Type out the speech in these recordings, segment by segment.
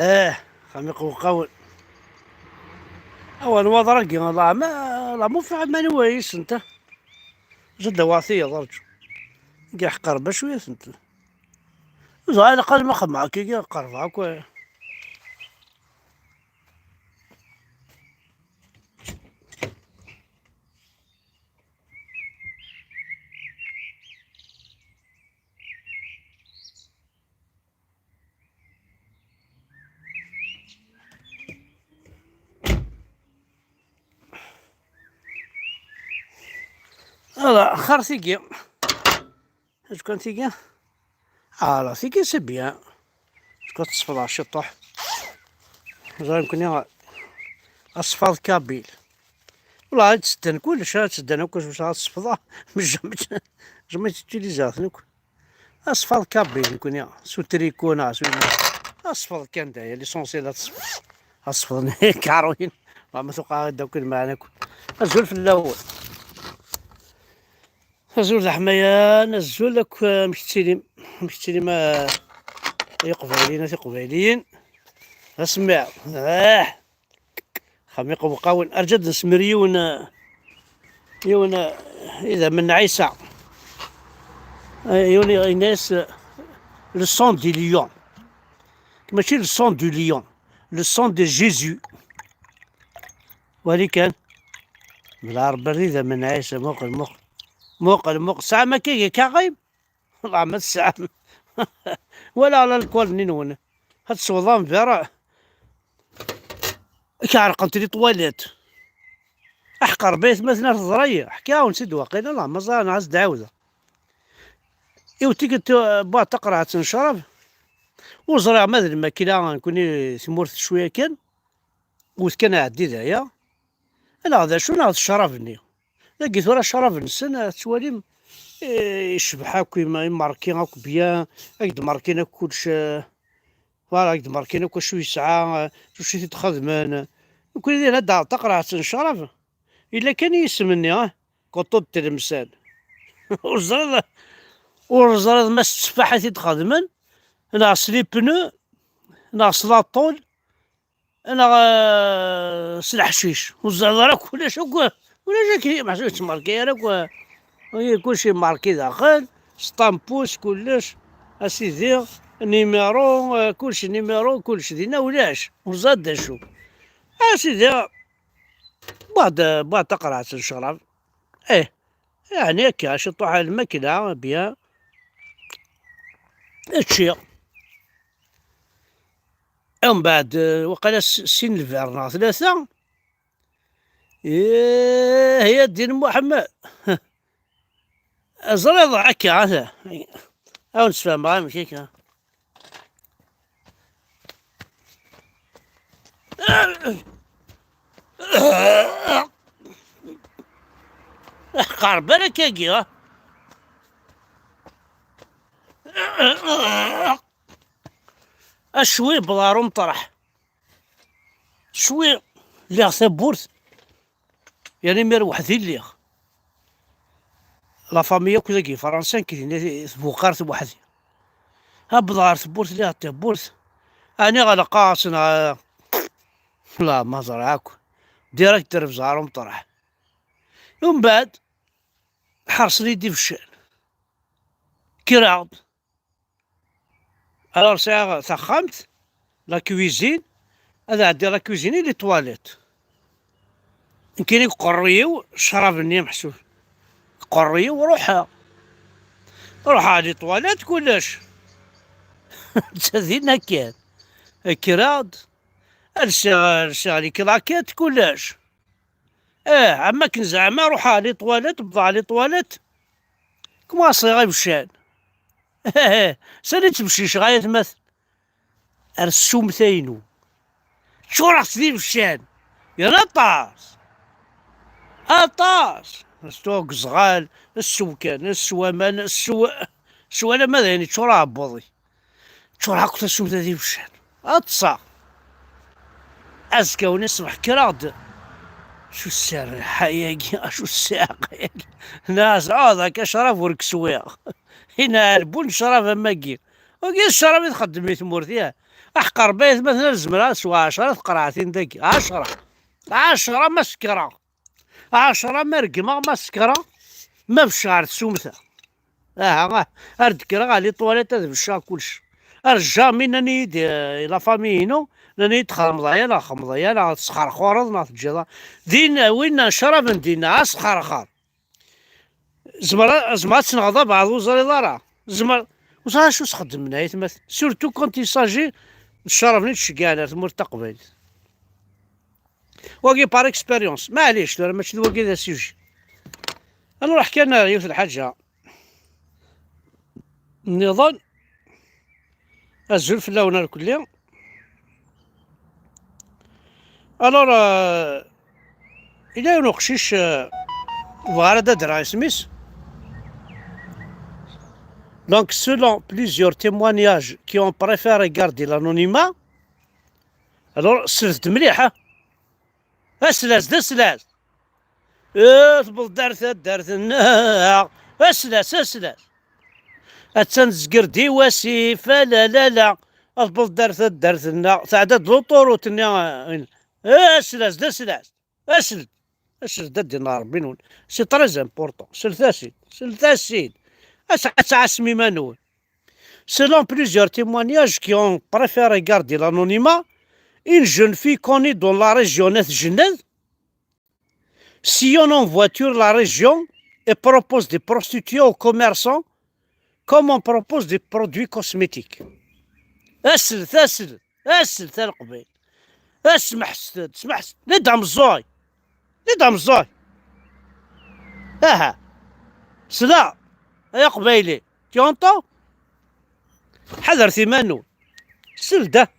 اه خميق وقول اول وضرقي والله ما لا مو في ما نويس انت جد واثية ضرج كي حقر بشوية انت على الاقل ما خد معك كي قرفاك هذا خر ثقي اش كان ثقي لا ثقي سي بيان اش كنت تصفض الشطح زين يمكن يا اصفاد كابيل والله تسدن كلش تسدن كلش واش تصفضه مش جمعت تيليزات نوك اصفاد كابيل يكون يا سو تريكونا سو اصفر كان داير ليسونسيال اصفر كاروين ما توقع دوك معنا الزول في الاول الزول الحماية الزول لك مشتري ما يقبلين قبيلين اسمع خميق وقاون ارجد نسمر يون اذا من عيسى يون ناس لو سون دي ليون ماشي لو سون دو ليون لو سون دي جيزو وهذه كان بالعرب بريدة من عيسى موقل ساعة ما كي كغيب والله ما الساعة ولا على الكل نينون هاد الصوضان فيرا كعرقنت لي طواليت احقر بيت مثلا في الضرية حكاو نسيد واقيلا لا ما زال نعز دعوذة إيوا تيجي با تقرا تنشرب وزرع ماذا الماكينة نكوني ثمورت شوية كان وكان عدي دايا انا هذا شو ناخذ الشرفني لقيت ورا الشرف نسن توالي يشبح هاكا ماركين هاكا بيان هاك ماركين كلش فوالا هاك ماركين كلشي يسعى شي تخدمان كل يدير هدا تقرا تنشرف إلا كان يسمني كطوب تلمسان وزرد وزرد ما السفاحة تخدمن ناقص لي بنو ناقص لاطول انا الحشيش والزهر كلش ولا كي ما حسيتش ماركي راك كلشي ماركي داخل سطامبوس كلش اسيدي نيميرو كلشي نيميرو كلشي دينا ولاش وزاد شو اسيدي بعد تقرا تنشرب ايه يعني هكا شطوح على الماكلة بيان هادشي ومن بعد وقال سين الفيرنا ثلاثة هي الدين محمد زريض هكا هذا او نتفاهم معاه ماشي هكا قارب بالك هاكي اشوي بضارو مطرح شوي اللي ثبورت يعني مير وحدين ليه لا فاميا كذاكي فرنسان كي بوقارت وحدي ها بضار ثبورت ليه تبورت اني غادا قاصنا لا ما زرعاك ديريكتر في زهر مطرح ومن بعد حرص لي يدي في الشان كي راعد الوغ ساعة ثخمت لا كويزين هذا عندي لا كويزيني لي تواليت كاين قريو شراب النيم محسوب قريو وروحها لي تواليت كلش تزيدنا كان كراد الشغل كلاكيت كلش عما كن زعما روحها لي تواليت بضع لي تواليت كما صغير بشان سالي تمشي شغاية مثل السوم ثينو شو راح تدير بشان يا نطاس طاس السوق صغال السوكان السوامان السوالا ماذا يعني شو راه بوضي شو راه كنت السوم ذي بشان اتصا أزكى ونصبح كراد شو السر حياقي شو الساق ناس هذاك شرف ورك سواق هنا البن شرف ماكي وكي الشرف يتخدم لي ثمورتيا أحقر بيت مثلا الزمرة سوا 10 قراعتين داكي 10 مسكرة 10 مرقمة مسكرة ما بشعر تسومثا أردكرا غالي طواليت هذا بالشهر كلشي رجع من نيد لا فامينو نيد خمضايا خمضايا تسخر خورض تجي دين وين شرب دينا سخر خار زمرة تنغضب بعض وزاري دارا زمر وصار شو تخدم من هاي مثلا سورتو كونت يساجي الشرب نيت كاع تمر تقبل واقي بار اكسبيريونس معليش ماشي واقي ذا سيجي انا حكى لنا يوسف الحاجه النظام الزلف اللون الكلي الور الى ينقشيش فغاردا درا سميس. Donc, selon plusieurs témoignages qui ont préféré garder l'anonymat, alors, سلت مليحة. اسلاس اثبت دارت الناع اسلاس اتنزقر ديواسي لا اثبت دارت الناع تعداد لوطوروت الناع اسلاس اسل دادي نار بينون سي تريز امبورطون سلتاسيد اسعسمي مانول. Selon plusieurs témoignages qui ont préféré garder l'anonymat, une jeune fille connue dans la région de Genève sillonne en voiture la région et propose des prostituées aux commerçants comme on propose des produits cosmétiques. اسل القبيل اسمح ندعم الزاي سلا يا قبيلي تيونطو حذر ثمانو سلده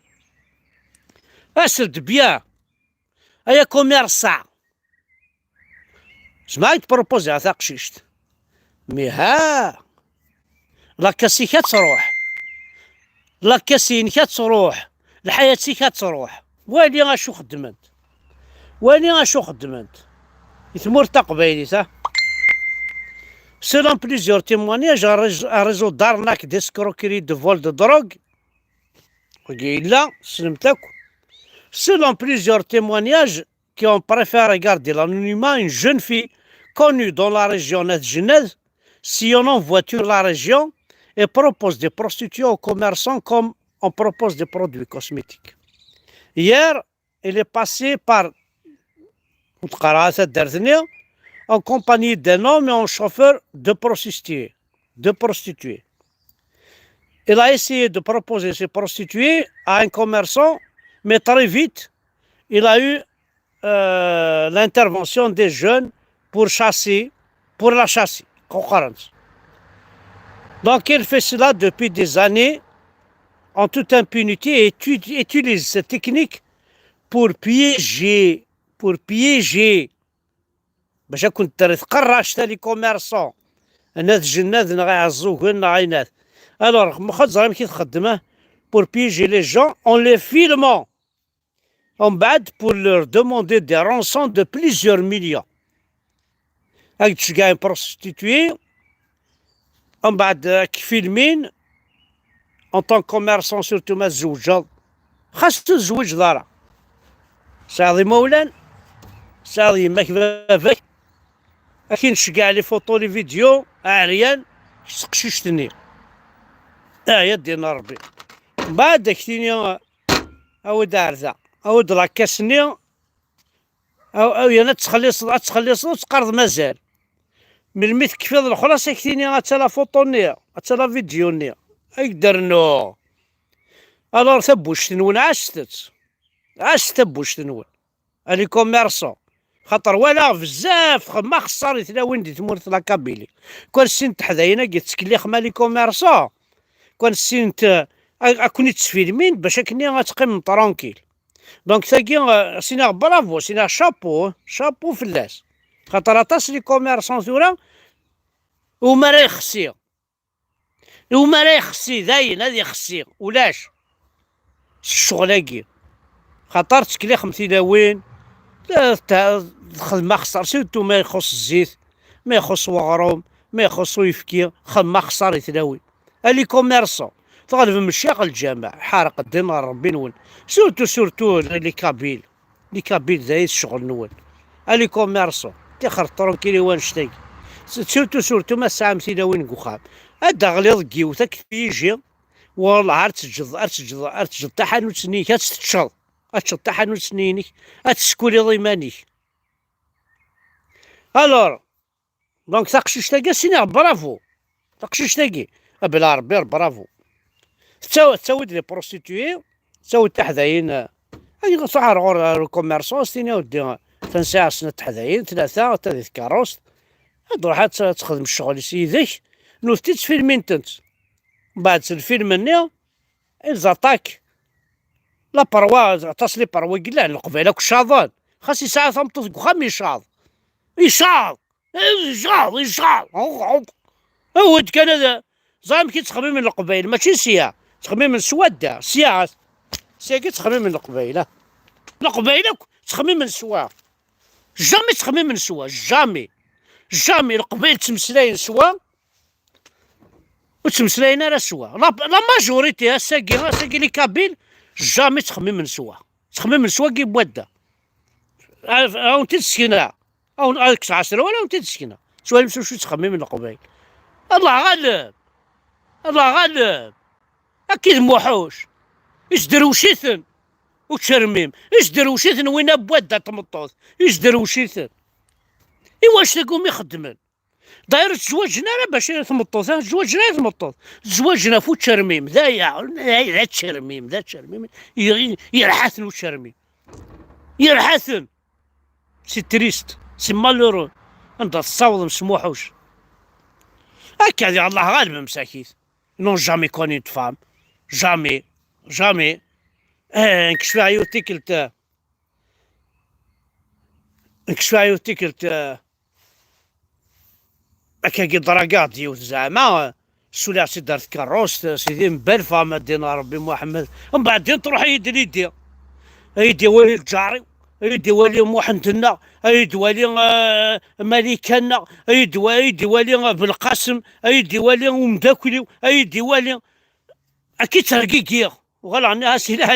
اسلد بيان ايا كوميرسا سمعي تبروبوزي على قشيشت مي ها لاكاسي كتروح لاكاسين كتروح لحياتي كتروح واني غاشو خدمت يتمور تقبيلي تا. Selon plusieurs témoignages, un réseau d'arnaque, d'escroquerie, de vol de drogue. Selon plusieurs témoignages qui ont préféré garder l'anonymat, une jeune fille connue dans la région de Genève sillonne en voiture la région et propose des prostituées aux commerçants comme on propose des produits cosmétiques. Hier, elle est passée par en compagnie d'un homme et un chauffeur de prostituées. Il a essayé de proposer ces prostituées à un commerçant, mais très vite, il a eu l'intervention des jeunes pour la chasser. Donc il fait cela depuis des années en toute impunité et utilise cette technique pour piéger باش كنت تقرش تالي كوميرسون ناس جنات غيعزوك عينات الوغ مخزر كي تخدمه pour piéger les gens en les filmant en بعد pour leur demander des rançons de plusieurs millions. هاك تشكاين prostituée en بعد كفيلمين en tant que commerçant surtout ما تزوج خاص تزوج دارا ساعدي مولان ساعدي يماك باباك كي نشقع لي فوطو لي فيديو عريان قشيشتني يا دين ربي بعد كتيني اود عرزا اود لاكاسني او انا تخلي صوت تقرض مازال من الميت كفيض الخلاص كتيني لا فوطوني لا فيديوني ايقدرنو الور ثبوش تنون عشت ثبوش تنون الي كوميرسون خاطر ولا بزاف ما خسر يتلاوين دي تمورت لا كابيلي كون سنت حداينا قلت تكليخ مالي كوميرسون كون سنت اكوني تسفيلمين باش كني غتقيم طرونكيل دونك ثاقي سينا برافو سينا شابو فلاس خاطر عطاس لي كوميرسون ثورا وما راه يخسي داين هادي يخسي ولاش الشغلاكي خاطر تكليخ مثلاوين خدمة خسر سيرتو ما يخص الزيت ما يخص وغروم ما يخص يفكي خدمة خسر يتلاوي الي كوميرسون تغلب من الشيخ الجامع حارق الدمار ربي نول. سورتو لي كابيل، لي كابيل زايد الشغل نول. الي كوميرسو تيخر ترونكيلي وانشتي. سورتو ما الساعه مثيله وين قخام. هدا غليظ كيوتك يجي والله عرت تجد تحنوت سنيك هتستشل، هتشد تحنوت سنينك هتسكولي ضيمانيك. الور دونك تاقشيش تاقي سيني برافو، تاقشيش تاقي بلا ربي برافو. تساود لي بروستيتوي، تساود تحذاين هاي صحار غور الكوميرسون ستيني ودي تنساع سنة تحذاين ثلاثة ثلاث كاروس. هاد روح تخدم الشغل سيدك نوثتي تفيلمين تنت بعد الفيلم ني زاتاك لا بروا تصلي بروا قلع القبيله كشاظان خاص ساعه ثمطط خام يشاظ يشاظ هو كان هذا زعما كي تخمم من القبيل ماشي سيا تخمم من سواده سيا كي تخمم من القبيله تخمم من سوا جامي تخمم من سوا جامي القبيل تمسلاين سوا وتمسلاين راه سوا لا ماجوريتي ساقي لي كابيل جامي تخمم من سوا كي بودا او انت تسكنها او اكس 10 ولا انت تسكنها سؤال شو تخمم من القبيل. الله غالب اكيد موحوش ايش دروشيثن وتشرميم ايش دروشيثن وين بودا تمطوط ايش دروشيثن واش تقوم يخدمن داير تزوجنا راه باش تمطوط زواجنا فوت تشرميم ذا تشرميم يرحثن وتشرميم يرحثن سي تريست سي مالورو انت تصاوض مسموحوش هكا الله غالب مساكيت نون جامي كوني دو فام جامي نكشف عيوتيكلت هكا كي درجات ديوت زعما سولاسي دارت كاروس سيدي مبلفه ما دينا ربي محمد ومن بعد تروح يدي ولي الجاري يدي ولي محمدنا يدي ولي مليكنا يدي ولي بالقاسم يدي ولي ومداكلي يدي ولي اكيد ترقيقيه وغلا عنها سلاح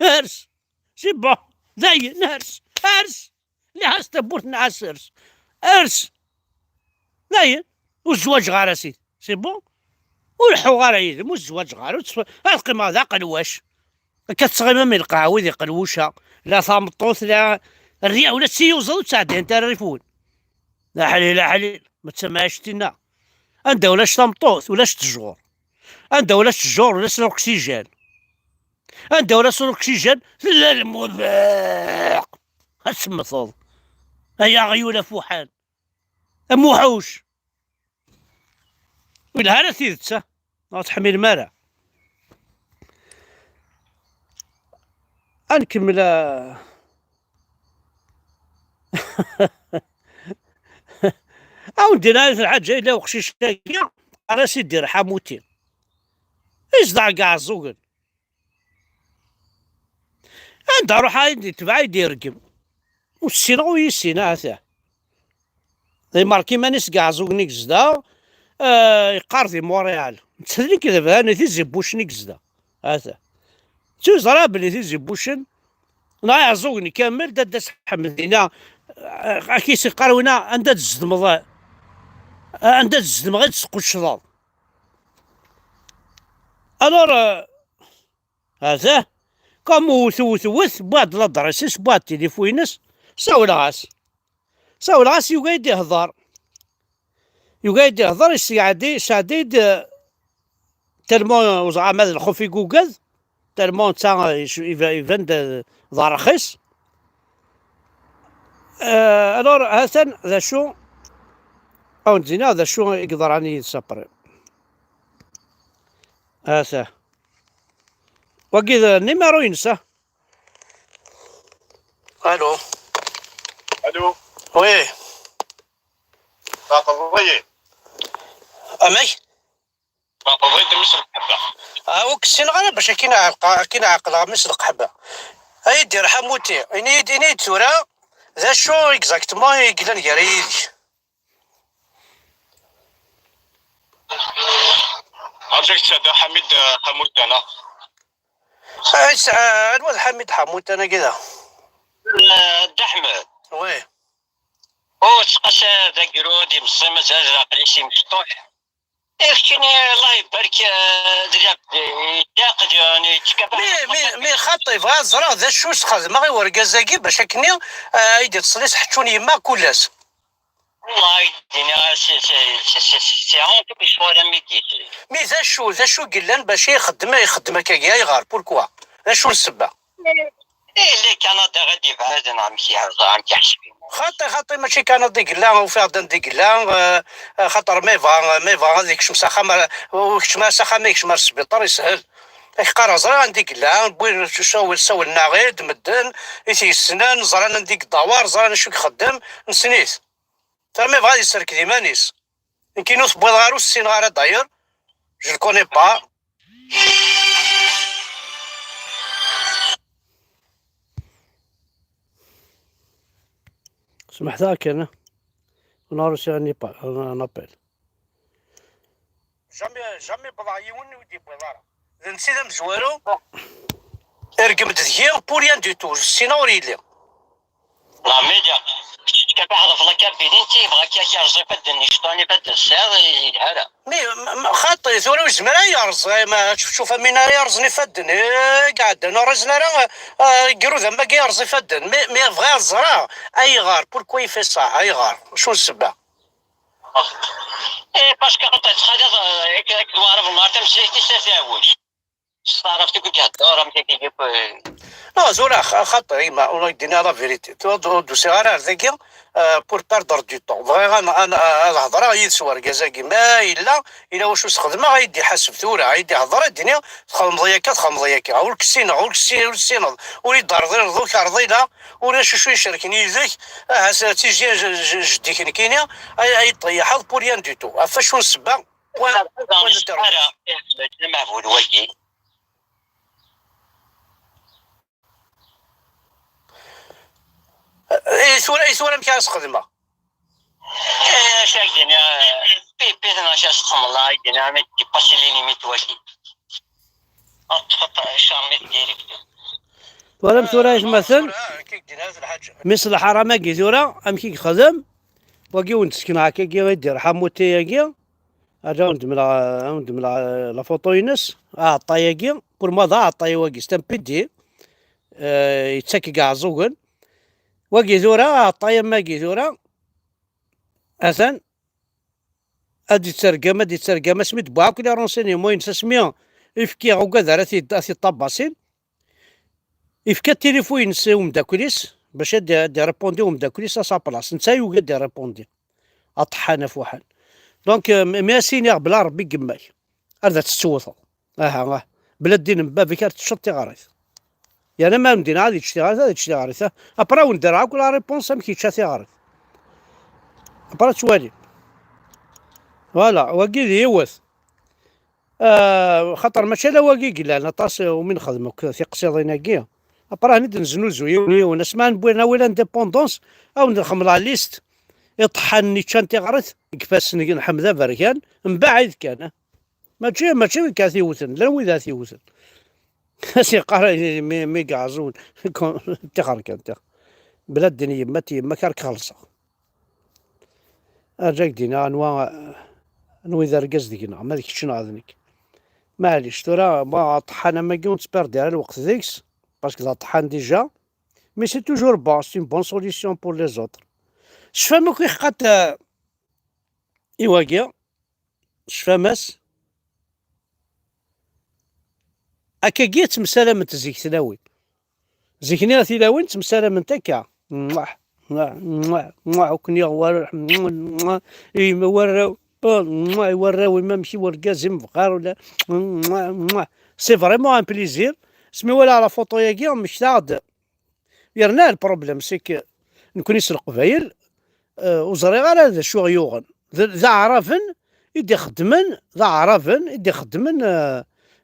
هرس سي با زين هرس اللي هاس تبوت نعس هرس زين والزواج غار سيدي سي بون والحوار يدي مو الزواج غار القيمه ذا قلواش كتصغيم من القهوه ذي قلوشه لا ثامطوث لا الرياء ولا تسيوزل تساعدين تعرفون لا حليل ما تسمعش تينا انت ولاش ثامطوث ولاش تجور انت ولاش تجور ولاش الاكسجين انت ولاش الاكسجين لا المذاق اسمثض هيا غيولة فوحان موحوش والهالة ثيثة تحمل المرأة نكمل او ندير هذه الحاجه الا وقشيش تاكيا على سيدي رحموتي ايش ضاع كاع الزوقن عندها روح عندي تبع يدير رقم والسينا ويسينا هذا ذي ماركي مانيس كاع زوقنيك زدا يقارضي موريال تسالي كذا فهاني تيزي بوشنيك زدا هذا تزرا بلي تيزي بوشن لا يعزوقني كامل دا حمد هنا كيس قرونا عندها تزدمض عندها تزدم غير تسقو الشضاض الور هذا كم وثوث بعد لا دراسيس بعد تليفونس ساول غاس يقعد يهضر سعديد تلمون زعما الخوفي جوجل تلمون تا يفند ضا رخيص الور هاتن ذا شو او نزينا ذا شو يقدر راني يسابري هذا وكذا النيميرو ينسى. الو وي باطل امي باطل مش الحبه وكسين غير باش كاين عقل مش القحبه هاي دير حموتي اني تورا ذا شو اكزاكتومون يقدر يريد ارجعك تساعد حميد حمود انا الواد حميد حمود انا كذا. احمد وي هو تقاس ذاك رودي مصيمة زاجرة قليشي مفتوح اختني الله يبارك درياب تاقد يعني تكبر مي خطي فغا زرا ذا شو خدم غير ورقازاكي باش هكني ايدي تصليص حتوني يما كولاس. والله يدينا سي هون كل شويه ميديت مي ذا شو قلان باش يخدم هكاكيا يغار بوركوا ذا شو السبه. ايه اللي كندا غادي بعد عم كيحسبي خاطي ماشي كندا قلان وفيها دي قلان خاطر ميفا هذيك شو ساخا وكش ما ساخا مايكش ما السبيطار يسهل قرا زرا عندي قلان بوين سوي الناغيد مدن يتي السنان زرا عندك الدوار زرا شو يخدم نسنيت ترى ميفا غادي يسرك ديمانيس يمكن بوض غارو السين غارا داير جو كوني با. سمحت لك انا ونارس يعني نابيل جامي بضايون ودي بضارة اذا نسيت مزوارو ارقم ديال بوريان دو تو سينوري لي لا ميديا كيف عرف لك بيدينتي بغا كيرجع بدني شطوني بدل الساعه يدهرا مي خاطي ثوري وزمرا يرزي ما شوف من يرزني فدن قاعد انا رجل راه يقرو زعما كيرزي فدن مي بغا الزرا اي غار بوركو يفي صح اي غار شو السبه ايه باسكو عطيت حاجه هيك دوار في المارتم سيتي تزاوج عرفتي كنت هدور ملي كيجيب لا زورا خاطري ما والله يدينا لا فيريتي دو سيغار ذاكي بور باردر دو طون بغا انا الهضره يدسوار كازاكي ما الا واش استخدمها غيدي حاسب ثوره غيدي هضره الدنيا تخمض ياك تخمض ياك ولك السين ولي دار دوك رضينا ولا شو يشاركني ذاك تيجي جديك كاينه اي طيح بور ريان دو تو فاش نسبه انا معبود وجهي اي ثوره ما كاينش خدمه شاك دينا بي انا شاش تخم الله دينا ما تباسي لي ليميت واجي اطفط شامي ديريكت ولا مثلا مثلا مثل حرامه كيزورا ام كي خدم وكي ونسكن هكا كي يدير حموتي كي اجاوند من لا فوتو ينس طايقي كل ما ضاع طاي واقي ستمبدي يتسكي كاع زوغن واقي زورا طاي ما كي زورا اثن ادي تسرقم سميت باك لي رونسيني موين سميو يفكي وكذا راسي طباسين يفكا التليفون ينساو مداكليس باش دي ريبوندي ومداكليس ا بلاص نتا يوقع دي ريبوندي اطحانه فوحل دونك ماسيني بلا ربي كماي هذا تستوث بلا دين بابي كانت تشطي غارث يعني ما ندير هذه تشتي غارث هذه تشتي غارث ابرا وندير عاك لا ريبونس مكي تشاتي غارث ابرا توالي فوالا واكي يوث خاطر ماشي لا واكي لا انا طاس ومن خدمك في قصيدينا كيا ابرا ند نزنوزو يوني نسمان بوينا ولا انديبوندونس او نخمم لا ليست يطحني كان تيغرث كفاس حمزه بركان من بعد كان ماشي كاثي وثن لا وذا ثيوثن سي قرا مي كازون تخر كانت بلاد دنيا ما كارك خلصه اجاك دينا انوا اذا ركز ديكنا ما ديك شنو عذنك معليش ترى ما طحنا ما كنت بردي على الوقت ديكس باسكو طحان ديجا مي سي توجور بون سي بون سوليسيون بور لي زوتر شفا كي حقات إواكيا شفاماس هكا كي تمسالة زيك تلاوي زيكني تلاوي تمسالة تاكا وكني وراو وراو ما مشي وركازم فقار ولا سي فريمون ان بليزير سمي ولا على فوطو ياكي مش تاعد يرنا البروبليم سيك نكون يسرق فايل وزري غير هذا شو غيوغن ذا عرفن يدي خدمن ذا عرفن يدي خدمن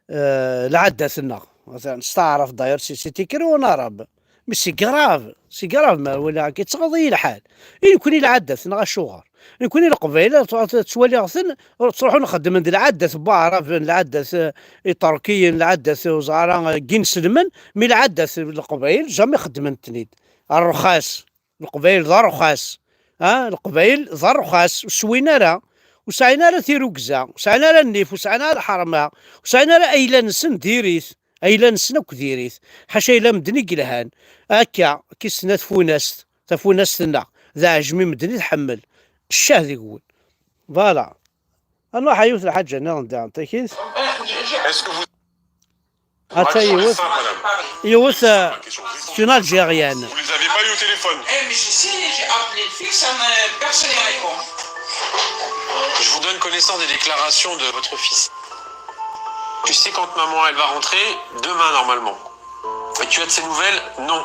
العدة ثنا مثلا استعرف داير سيتي كرو ونرب مي سي كراف ما ولا كيتغضي الحال. يكون إلا عدت نغا الشغر، يكون إلا قبيله تولي غسن تروحوا نخدم ند العدت بعرف العدت تركيا العدت وزعرا كين سلمن مي العدت القبايل جامي خدمن تنيد الرخاص. القبايل ذا رخاص، القبايل ذا رخاص وسوينا راه وسعينا راه تيروكزا وسعينا راه النيف وسعينا راه الحرمه وسعينا راه ايلا نسن ديريث ايلا نسن اك ديريث حاشا الا مدني قلهان هكا كيسنا تفوناستنا ذا عجمي مدني تحمل الشاه ذي يقول فوالا. انا حيوث الحاجه انا ندعم تاكيد حتى يوث يوث سون الجيريان. Vous les avez pas eu au téléphone. Mais j'ai essayé, j'ai appelé le fixe, personne n'y répond. Je vous donne connaissance des déclarations de votre fils. Tu sais quand maman elle va rentrer demain normalement. Et tu as de ses nouvelles? Non.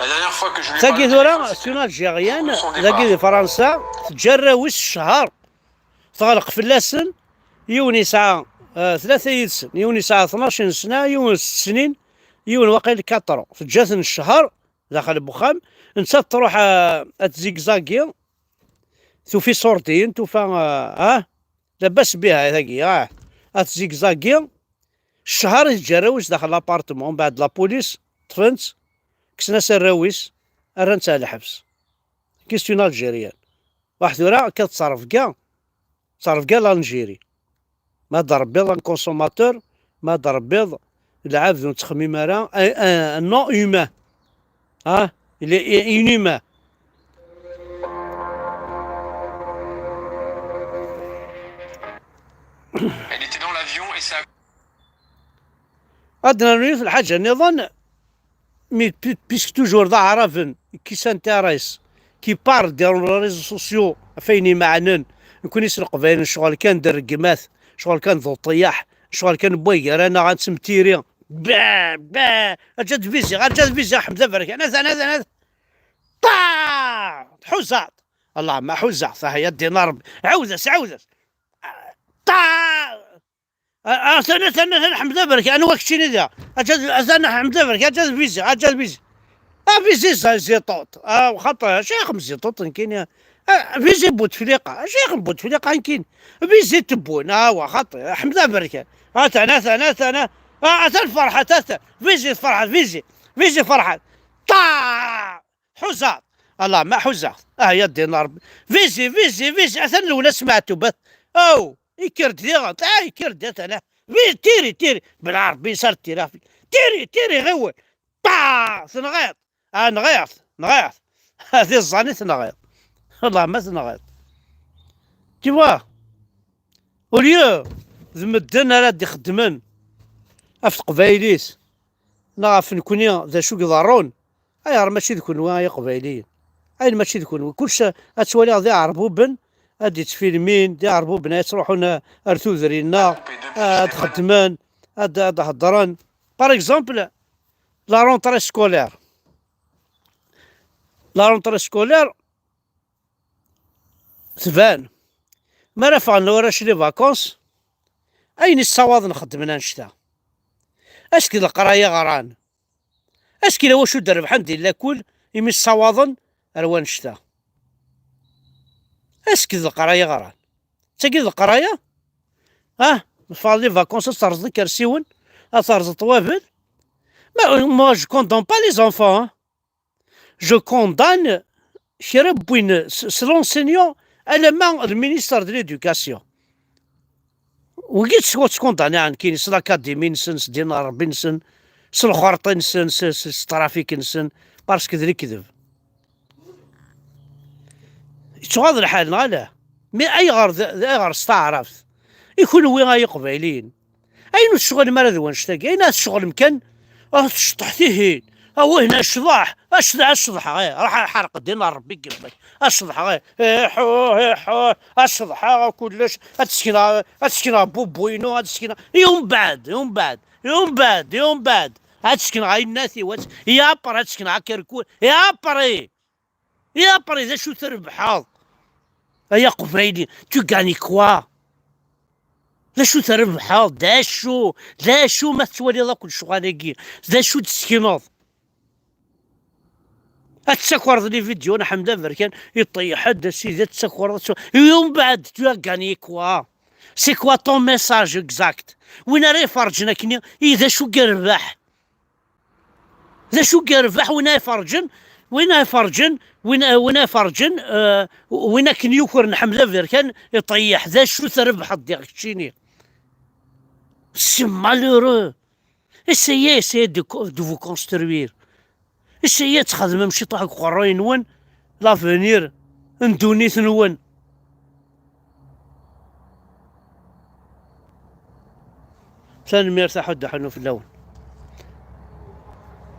La dernière fois que je lui ai تاكيد parlé, ورا سون الجيريان تاكيد فرنسا تجروش الشهر تغلق في اللسن يون يسعى 3 يدسن يون يسعى 12 سنه يون 6 سنين يون واقيل 4 تجاثن الشهر داخل البخام انت تروح تزيكزاكي توفي صورتين توفى لاباس بها هذاكي تزيكزاكي الشهر يتجراوش داخل لابارتمون بعد لابوليس طفنت كسنا سراويس رانت على الحبس كيستيون الجيريان واحد ورا كتصرف كاع تصرف كاع لالجيري ما ضرب بيض ان كونسوماتور ما ضرب بيض العبد والتخميم راه نو هيومان il est inhumain. Elle était dans l'avion et ça. عندنا نريد الحاجة نظن مي بيسك توجور ذا عرفن كي سانتيريس كي بار ديال ريزو سوسيو فيني معنن يكون يسرق بين الشغل كان در قماث شغل كان ذو طياح شغل كان بويقر انا غنسم تيري با جات فيزي جات فيزي حمد فرك انا طا حزات الله ما حزات فهي الدينار عوزة طا انا حمد فرك انا وكشيني ذا انا حمد فرك جات فيزي فيزي زيطوط وخاطر شيخ مزيطوط كاين فيزي بوتفليقه شيخ بوتفليقه كاين فيزي تبون وخاطر حمد فرك انا الفرحة فيزي فرحة فيزي فرحة طا حزات الله ما حزات يا الدينار فيزي اثن الاولى سمعتو بث او يكرد ديغا يكرد انا تيري بالعربي صار تيرافي تيري غول طا تنغيط نغيط هذه الزاني تنغيط والله ما تنغيط تيوا وليو ذمدن راه يخدمن في قبايليس نعرف نكوني ذا شو يضرون راه ماشي ذكون يا قبايليين ماشي ذكون كلشي اتولي ذي عربوبن هادي تفيلمين دي عربوبن تروحون ارثو ذرينا تخدمن هاد هضرن باغ اكزومبل لا رونطري سكولير تبان ما راه وراش لي فاكونس اين الصواد نخدمنا نشتا اسكي القرايه غران اسكي لو شو درب حمد لله كل يمي الصواضن اروان شتا اسكي القرايه غران تاكي القرايه فالي فاكونس ترزد كرسيون ترزد طوابل ما جو كوندون با لي زونفون جو كوندان شرب بوين سلونسينيون الما المينيستر دو ليدوكاسيون وقيت تكونداني عن كاين سلاكاديمي نسن ديال ربي نسن الخرطي نسن الترافيك نسن باسكو ذري كذب تغاض الحال لا مي اي غار استعرفت يكون وين غاي قبايلين اين الشغل ما ذو نشتاقي اين الشغل مكان تحتيه هو هنا الشضاح الشضح راح حرق دينا ربي قلبك الشضح الشضح كلش هتسكن بوبوينو هتسكن يوم بعد هتسكن غاي الناس يا بر هتسكن عكركول يا بري ذا شو تربحاض يا قبيلي تو غاني كوا ذا شو تربحاض ذا شو ما تولي الله كل شغالكي ذا شو تسكنوض تسكر لي فيديو انا حمدا بركان يطيح حد السيدة تسكر يوم بعد tu as gagné quoi سي كوا طون ميساج اكزاكت وين راه يفرجنا كني اذا شو كربح ذا شو كربح وين يفرجن وين يفرجن وين يفرجن وين كن يكر حمدا بركان يطيح ذا شو تربح ديك تشيني سي مالورو essayez de vous construire essayez تخدم شي طاق قراي نون لافونير ندونيت نون ثاني مرتاح حد حنو في اللون